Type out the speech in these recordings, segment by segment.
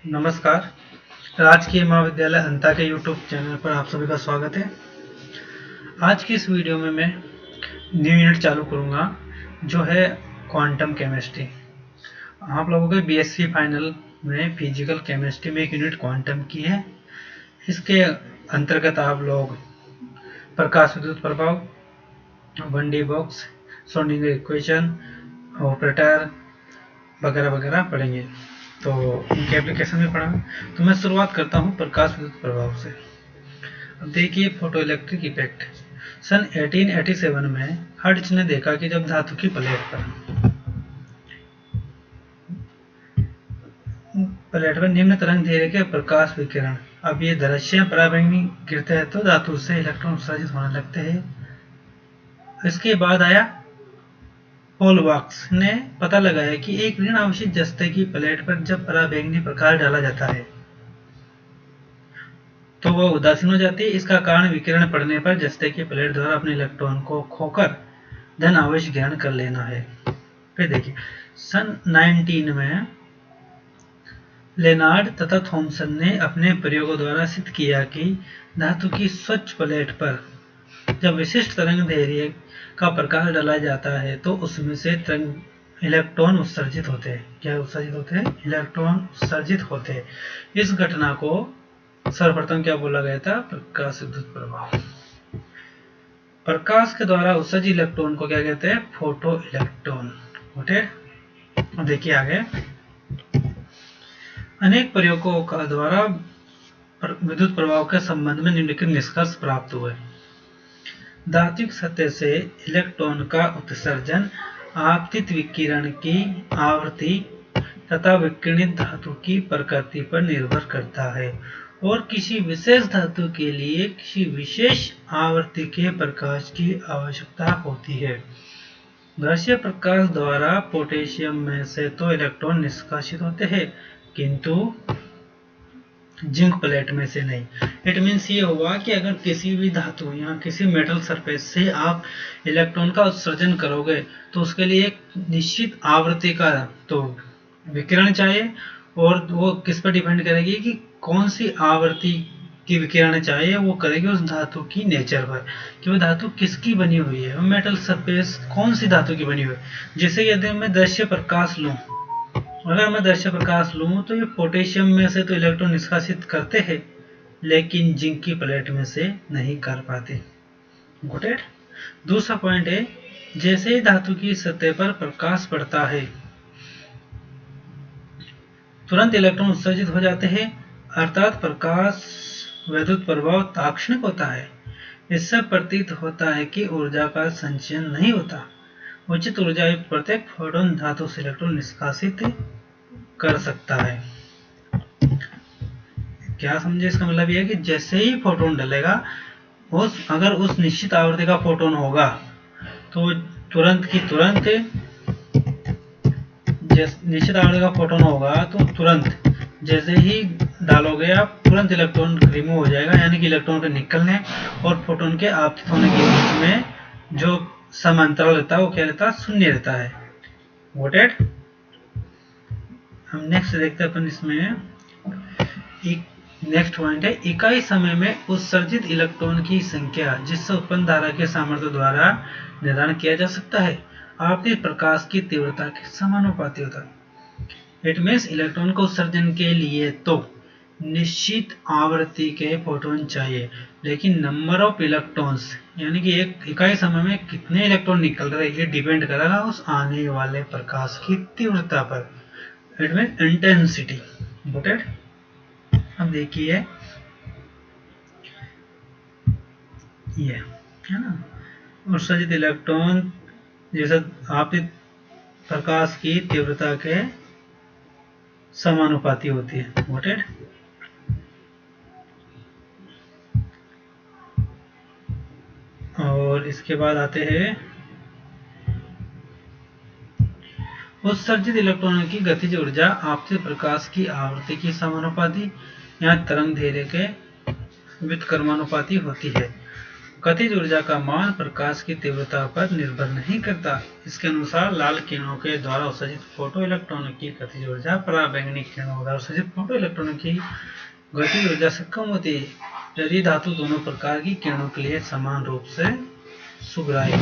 नमस्कार। राजकीय महाविद्यालय अंता के यूट्यूब चैनल पर आप सभी का स्वागत है। आज की इस वीडियो में मैं न्यू यूनिट चालू करूंगा जो है क्वांटम केमिस्ट्री। आप लोगों के बीएससी फाइनल में फिजिकल केमिस्ट्री में एक यूनिट क्वांटम की है। इसके अंतर्गत आप लोग प्रकाश विद्युत प्रभाव, 1D box, Schrodinger equation, operator वगैरह वगैरह पढ़ेंगे। तो इनके एप्लीकेशन में पढ़ा। तो मैं शुरुआत करता हूँ प्रकाश विद्युत प्रभाव से। अब देखिए फोटो इलेक्ट्रिक इफेक्ट। सन 1887 में हर्ट्ज ने देखा कि जब धातु की प्लेट पर निम्न तरंग दैर्घ्य के प्रकाश विकिरण, अब ये दृश्य पराबैंगनी गिरते हैं तो धातु से इलेक्ट्रॉन उत्सर्जित होने लगते हैं। इसके बाद आया होलबॉक्स ने पता लगाया कि एक ऋण आवेशित जस्ते की प्लेट पर जब पराबैंगनी प्रकाश डाला जाता है तो वह उदासीन हो जाती है। इसका कारण विकिरण पड़ने पर जस्ते की प्लेट द्वारा अपने इलेक्ट्रॉन को खोकर धन आवेश ग्रहण कर लेना है। फिर देखिए सन 19 में लेनार्ड तथा थॉमसन ने अपने प्रयोगों द्वारा सिद्ध किया कि धातु की स्वच्छ प्लेट पर जब विशिष्ट तरंग दैर्घ्य का प्रकाश डाला जाता है तो उसमें से तरंग इलेक्ट्रॉन उत्सर्जित होते हैं। क्या उत्सर्जित होते हैं? इलेक्ट्रॉन उत्सर्जित होते हैं। इस घटना को सर्वप्रथम क्या बोला गया था? प्रकाश विद्युत प्रभाव। प्रकाश के द्वारा उत्सर्जित इलेक्ट्रॉन को क्या कहते हैं? Photo electron. देखिए आगे अनेक प्रयोगों का द्वारा विद्युत प्रभाव के संबंध में निम्नलिखित निष्कर्ष प्राप्त हुए। धात्विक सतह से इलेक्ट्रॉन का उत्सर्जन आपतित विकिरण की आवृत्ति तथा विकिरणित धातु की प्रकृति पर निर्भर करता है और किसी विशेष धातु के लिए किसी विशेष आवृत्ति के प्रकाश की आवश्यकता होती है। दृश्य प्रकाश द्वारा पोटेशियम में से तो इलेक्ट्रॉन निष्कासित होते हैं किंतु जिंक प्लेट में से नहीं। इट मीन्स ये हुआ कि अगर किसी भी धातु या किसी मेटल सरफेस से आप इलेक्ट्रॉन का उत्सर्जन करोगे तो उसके लिए एक निश्चित आवृत्ति का तो विकिरण चाहिए और वो किस पर डिपेंड करेगी कि कौन सी आवृत्ति की विकिरण चाहिए। वो करेगी उस धातु की नेचर पर कि वो धातु किसकी बनी हुई है, वो मेटल सरफेस कौन सी धातु की बनी हुई है। जैसे यदि मैं दृश्य प्रकाश लूं, अगर मैं दृश्य प्रकाश लूं तो ये पोटेशियम में से तो इलेक्ट्रॉन निष्कासित करते हैं लेकिन जिंक की प्लेट में से नहीं कर पाते। Got it? दूसरा पॉइंट है जैसे ही धातु की सतह पर प्रकाश पड़ता है तुरंत इलेक्ट्रॉन उत्सर्जित हो जाते हैं, अर्थात प्रकाश विद्युत प्रभाव तात्क्षणिक होता है। इससे प्रतीत होता है कि ऊर्जा का संचयन नहीं होता। उचित ऊर्जा युक्त प्रत्येक फोटोन धातु से इलेक्ट्रॉन निष्कासित कर सकता है। क्या समझे? इसका मतलब यह है कि जैसे ही फोटोन डलेगा अगर उस निश्चित आवृत्ति का फोटोन होगा तो तुरंत की तुरंत निश्चित आवृत्ति का फोटोन होगा तो तुरंत जैसे ही डालोगे आप तुरंत इलेक्ट्रॉन रिमूव हो जाएगा, यानी कि इलेक्ट्रॉन के निकलने और फोटोन के आपतित होने के बीच में जो समांतराल रहता है वो क्या रहता है? शून्य रहता है। Got it? हम नेक्स्ट देखते हैं अपन इसमें एक नेक्स्ट पॉइंट है इकाई समय में उत्सर्जित इलेक्ट्रॉन की संख्या जिससे उत्पन्न धारा के सामर्थ्य द्वारा निर्धारण किया जा सकता है। आपतित प्रकाश की तीव्रता के समानुपाती होता है। इट मीन्स इलेक्ट्रॉन को उत्सर्जन के लिए तो निश्चित आवृत्ति के फोटोन चाहिए लेकिन नंबर ऑफ इलेक्ट्रॉन्स यानी कि एक इकाई समय में कितने इलेक्ट्रॉन निकल रहे ये डिपेंड करेगा उस आने वाले प्रकाश की तीव्रता पर। It mean intensity. Got it? अब देखिए ये है ना उत्सर्जित इलेक्ट्रॉन जैसे आपतित प्रकाश की तीव्रता के समानुपाती होती है। Got it? और इसके बाद आते हैं उत्सर्जित इलेक्ट्रॉनों की गतिज ऊर्जा आपतित प्रकाश की आवृत्ति की समानुपाती या तरंग दैर्घ्य के व्युत्क्रमानुपाती होती है। गतिज ऊर्जा का मान प्रकाश की तीव्रता पर निर्भर नहीं करता। इसके अनुसार लाल किरणों के द्वारा उत्सर्जित फोटो इलेक्ट्रॉनों की गतिज ऊर्जा पराबैंगनी किरणों द्वारा उत्सर्जित फोटो इलेक्ट्रॉनों की गतिज ऊर्जा से कम होती है, यदि धातु दोनों प्रकार की किरणों के लिए समान रूप से सुग्राही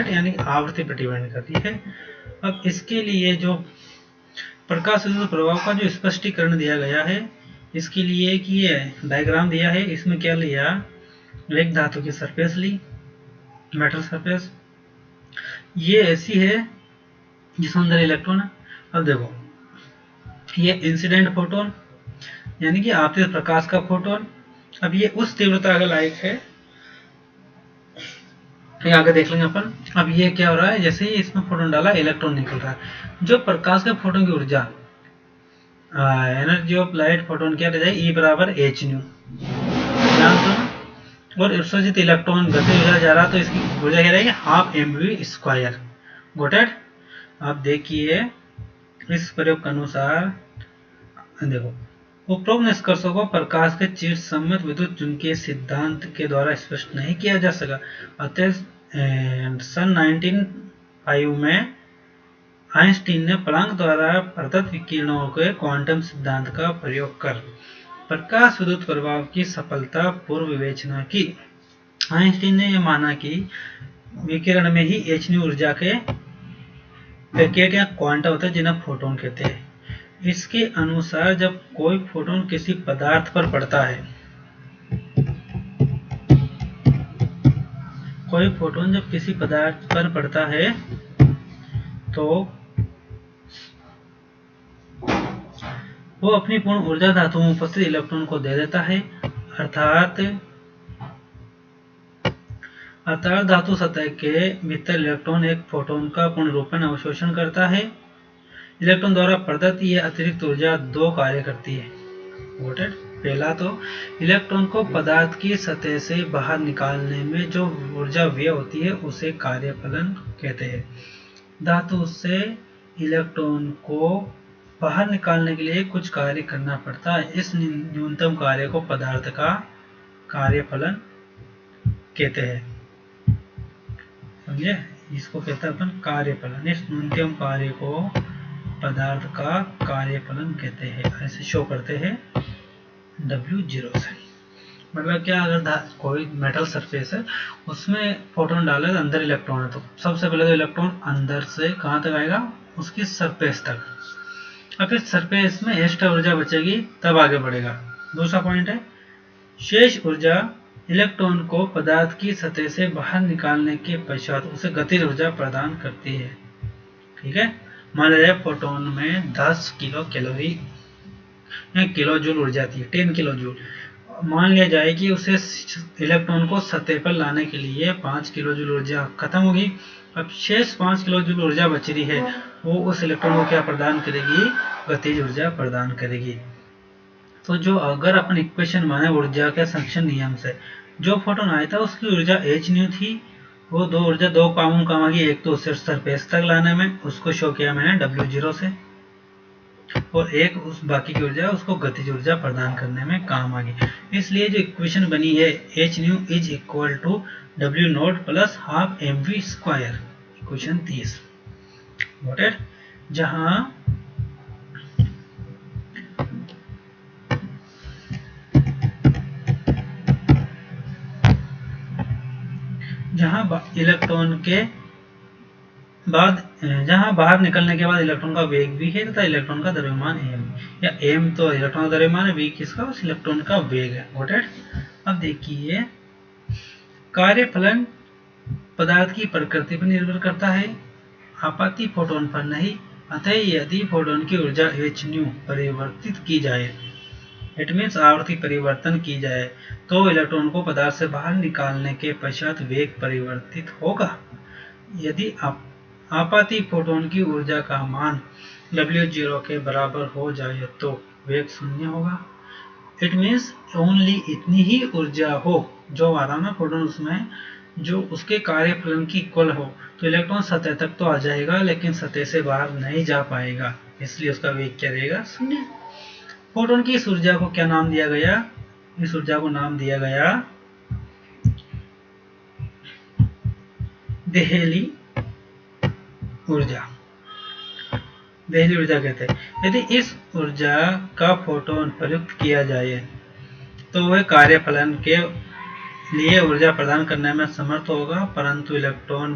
यानी आवृत्ति पर डिपेंड करती है। अब इसके लिए जो प्रकाश विद्युत प्रभाव का जो स्पष्टीकरण दिया गया है, इसके लिए एक ये डायग्राम दिया है। इसमें क्या लिया, एक धातु की सरफेस ली, मेटल सरफेस, ये ऐसी है जिसमें अंदर इलेक्ट्रॉन है। अब देखो, ये इंसिडेंट फोटोन यानी कि आपतित प्रकाश का फोटोन। अब ये उस तीव्रता का लाइक है, ये आगे देख लेंगे अपन। अब ये क्या हो रहा है, जैसे ही इसमें फोटोन डाला इलेक्ट्रॉन निकल रहा है। जो प्रकाश के फोटोन की ऊर्जा एनर्जी ऑफ लाइट फोटोन क्या रह जाएगी, E बराबर h न्यू। ध्यान सुनो, और उत्सर्जित इलेक्ट्रॉन गति ऊर्जा जा रहा तो इसकी ऊर्जा क्या रहेगी, हाफ mv²। Got it. अब देखिए इस प्रयोग के अनुसार देखो, उपरोक्त निष्कर्षों को प्रकाश के चिर सम्मत विद्युत चुंबकीय सिद्धांत के द्वारा स्पष्ट नहीं किया जा सका। अतः सन 1905 में आइंस्टीन ने प्लांक द्वारा प्रदत्त विकिरणों के क्वांटम सिद्धांत का प्रयोग कर प्रकाश विद्युत प्रभाव की सफलता पूर्व विवेचना की। आइंस्टीन ने यह माना कि विकिरण में ही h ऊर्जा के पैकेट या क्वांटा होता है जिन्हें फोटोन कहते हैं। इसके अनुसार जब कोई फोटोन किसी पदार्थ पर पड़ता है, कोई फोटोन जब किसी पदार्थ पर पड़ता है तो वो अपनी पूर्ण ऊर्जा धातु में उपस्थित इलेक्ट्रॉन को दे देता है। अर्थात धातु सतह के भीतर इलेक्ट्रॉन एक फोटोन का पूर्ण रूपेण अवशोषण करता है। इलेक्ट्रॉन द्वारा प्रदत्त यह अतिरिक्त ऊर्जा दो कार्य करती है। पहला तो इलेक्ट्रॉन को पदार्थ की सतह से बाहर निकालने में जो ऊर्जा व्यय होती है उसे कार्यफलन कहते हैं। धातु से इलेक्ट्रॉन को बाहर निकालने के लिए कुछ कार्य करना पड़ता है। इस न्यूनतम कार्य को पदार्थ का कार्यफलन कहते हैं। समझे, इसको कहते हैं अपन कार्यफलन। इस न्यूनतम कार्य को पदार्थ का कार्यफलन कहते हैं। ऐसे शो करते हैं W0 से। मतलब क्या, अगर कोई मेटल सरफेस है उसमें फोटोन डाले तो अंदर इलेक्ट्रॉन है, तो सबसे पहले तो इलेक्ट्रॉन अंदर से कहाँ तक आएगा, उसकी सरफेस तक। और फिर सरफेस में एक्स्ट्रा ऊर्जा बचेगी तब आगे बढ़ेगा। दूसरा पॉइंट है, शेष ऊर्जा इलेक्ट्रॉन को पदार्थ की सतह से बाहर निकालने के पश्चात उसे गतिज ऊर्जा प्रदान करती है। ठीक है, मान लीजिए फोटोन में 10 किलो कैलोरी किलो जूल ऊर्जा थी, 10 किलो जूल। मान लिया जाए कि उसे इलेक्ट्रॉन को सतह पर लाने के लिए 5 किलो जूल ऊर्जा खत्म होगी। अब शेष 5 किलो जूल ऊर्जा बच रही है, वो उस इलेक्ट्रॉन को क्या प्रदान करेगी, गतिज ऊर्जा प्रदान करेगी। तो जो अगर अपन इक्वेशन माने ऊर्जा के संरक्षण नियम से, जो फोटोन आया था उसकी ऊर्जा h न्यू थी। वो दो ऊर्जा दो कामों काम आ गई, एक तो उसे सरफेस तक लाने में, उसको शो किया मैंने W0 से, और एक उस बाकी की ऊर्जा उसको गतिज ऊर्जा प्रदान करने में काम आ गई। इसलिए जो इक्वेशन बनी है h nu is equal to W0 plus half mv², equation 30। Got it. जहां इलेक्ट्रॉन के बाद, जहां बाहर निकलने के बाद इलेक्ट्रॉन का वेग भी है तथा इलेक्ट्रॉन का द्रव्यमान m, या m तो इलेक्ट्रॉन का द्रव्यमान है, v किसका, उस इलेक्ट्रॉन का वेग है। Got it. अब देखिए, कार्यफलन पदार्थ की प्रकृति पर निर्भर करता है, आपाती फोटोन पर नहीं। अतः यदि फोटोन की ऊर्जा h न्यू परिवर्तित की जाए, इट मीन्स आवृत्ति परिवर्तन की जाए, तो इलेक्ट्रॉन को पदार्थ से बाहर निकालने के पश्चात वेग परिवर्तित होगा। यदि आपाती फोटोन की ऊर्जा का मान W0 के बराबर हो जाए तो वेग शून्य होगा। इट मीन्स ओनली इतनी ही ऊर्जा हो जो आ रहा ना फोटोन, उसमें जो उसके कार्यफलन की इक्वल हो, तो इलेक्ट्रॉन सतह तक तो आ जाएगा लेकिन सतह से बाहर नहीं जा पाएगा, इसलिए उसका वेग क्या रहेगा, शून्य। फोटोन की इस ऊर्जा को क्या नाम दिया गया, इस ऊर्जा को नाम दिया गया देहली ऊर्जा, देहली ऊर्जा कहते हैं। यदि इस ऊर्जा का फोटोन प्रयुक्त किया जाए तो वह कार्यफलन के लिए ऊर्जा प्रदान करने में समर्थ होगा, परंतु इलेक्ट्रॉन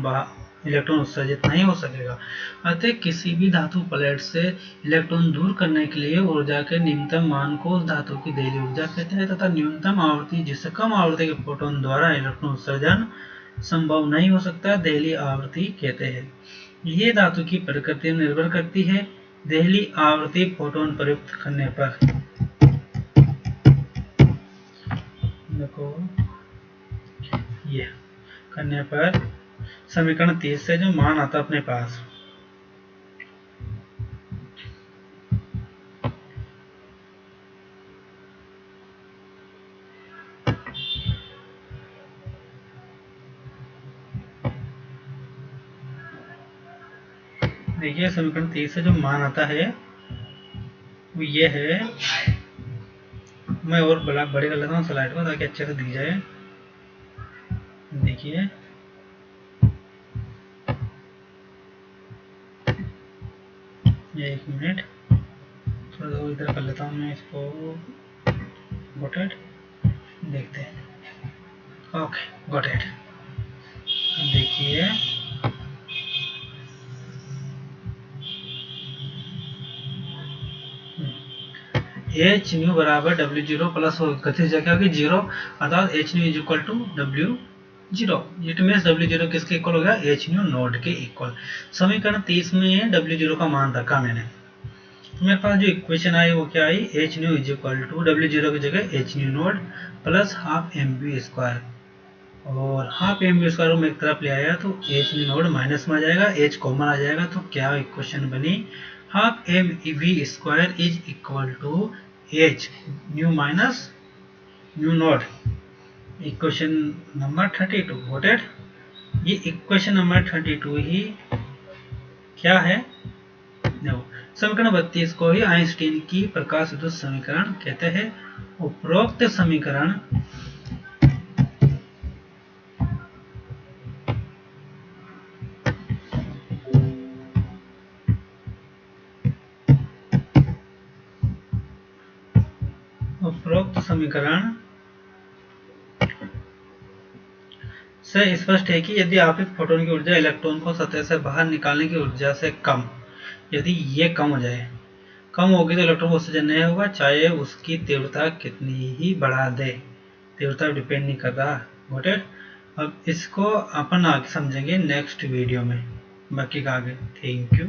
उत्सर्जित नहीं हो सकेगा। अतः किसी भी धातु प्लेट से इलेक्ट्रॉन दूर करने के लिए ऊर्जा के निम्नतम मान को उस धातु की देहली ऊर्जा कहते हैं तथा न्यूनतम आवृत्ति जिससे कम आवृत्ति के फोटोन द्वारा इलेक्ट्रॉन उत्सर्जन संभव नहीं हो सकता देहली आवृत्ति कहते हैं। ये धातु की प्रकृति में निर्भर करती है। देहली आवृत्ति फोटोन प्रयुक्त करने पर, देखो ये करने पर समीकरण 30 से जो मान आता अपने पास, देखिए समीकरण 30 से जो मान आता है वो ये है। मैं और बड़े कर लेता हूँ स्लाइड को ताकि अच्छे से दिख जाए। देखिए ये 1 मिनट, थोड़ा सा इधर कर लेता हूँ मैं इसको गोटेड, देखते हैं। Okay got it. देखिए एच न्यू बराबर W0 प्लस गति जगह होगी 0, अर्थात h nu is equal to W0। It means W0 किसके इक्वल हो गया, एच न्यू नोड के इक्वल। समीकरण 30 में W0 का मान रखा मैंने, तो मेरे पास जो इक्वेशन आई वो क्या आई, H nu is equal to W0 की जगह H nu naught plus half mv square, और हाफ mv स्क्वायर में एक तरफ ले आया तो एच न्यू नोड माइनस में आ जाएगा, एच कॉमन आ जाएगा, तो क्या इक्वेशन बनी, half mv square is equal to h nu minus nu nought. Equation number 32 noted. ये इक्वेशन नंबर 32 ही क्या है, देखो समीकरण 32 को ही आइंस्टीन की प्रकाश विद्युत समीकरण कहते हैं। उपरोक्त समीकरण से स्पष्ट है कि यदि आपतित फोटोन की ऊर्जा इलेक्ट्रॉन को सतह से बाहर निकालने की ऊर्जा से कम, यदि ये कम हो जाए, कम होगी तो इलेक्ट्रॉन को उत्सर्जन नहीं होगा, चाहे उसकी तीव्रता कितनी ही बढ़ा दे, तीव्रता डिपेंड नहीं कर रहा। गॉट। अब इसको अपन आगे समझेंगे नेक्स्ट वीडियो में, बाकी का आगे। Thank you.